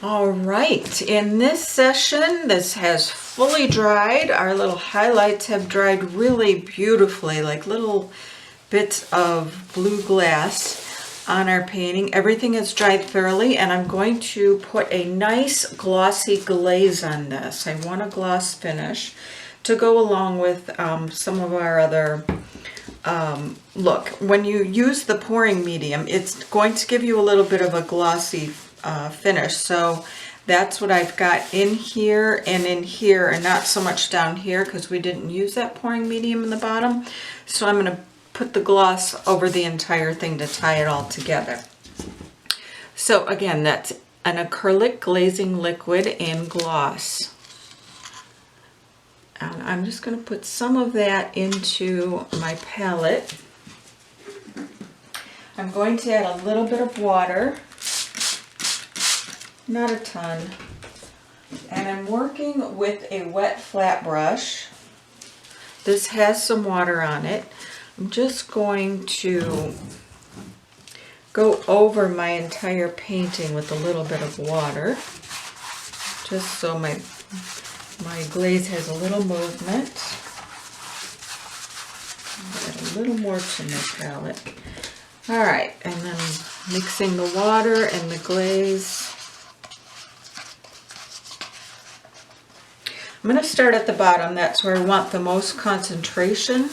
All right, in this session, this has fully dried. Our little highlights have dried really beautifully, like little bits of blue glass on our painting. Everything is dried thoroughly, and I'm going to put a nice glossy glaze on this. I want a gloss finish to go along with some of our other look. When you use the pouring medium, it's going to give you a little bit of a glossy finish. So that's what I've got in here and not so much down here because we didn't use that pouring medium in the bottom. So I'm going to put the gloss over the entire thing to tie it all together. So again, that's an acrylic glazing liquid and gloss. And I'm just going to put some of that into my palette. I'm going to add a little bit of water. Not a ton. And I'm working with a wet flat brush. This has some water on it. I'm just going to go over my entire painting with a little bit of water, just so my glaze has a little movement. Add a little more to my palette. All right, and then mixing the water and the glaze. I'm going to start at the bottom. That's where I want the most concentration.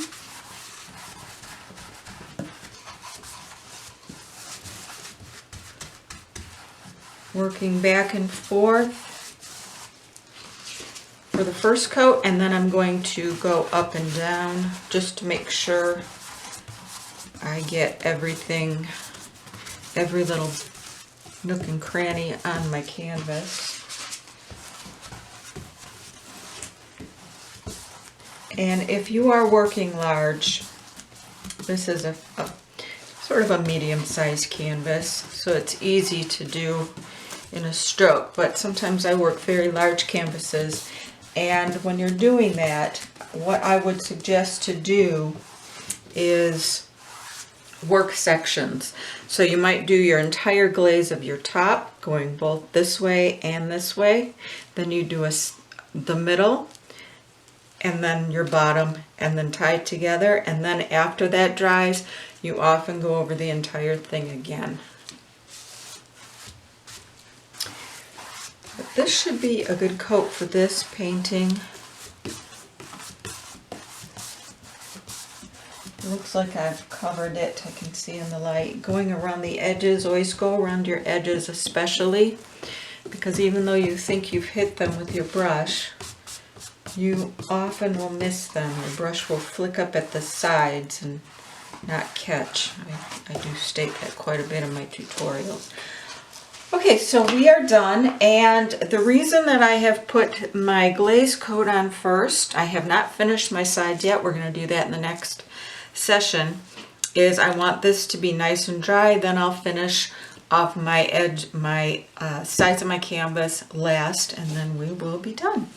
Working back and forth for the first coat, and then I'm going to go up and down just to make sure I get everything, every little nook and cranny on my canvas. And if you are working large, this is a sort of a medium-sized canvas, so it's easy to do in a stroke, but sometimes I work very large canvases, and when you're doing that, what I would suggest to do is work sections. So you might do your entire glaze of your top, going both this way and this way, then you do the middle, and then your bottom, and then tie it together, and then after that dries, you often go over the entire thing again. But this should be a good coat for this painting. It looks like I've covered it, I can see in the light. Going around the edges, always go around your edges especially, because even though you think you've hit them with your brush, you often will miss them. Your brush will flick up at the sides and not catch. I do state that quite a bit in my tutorials. Okay, so we are done, and the reason that I have put my glaze coat on first, I have not finished my sides yet, we're going to do that in the next session, is I want this to be nice and dry, then I'll finish off my edge, my sides of my canvas last, and then we will be done.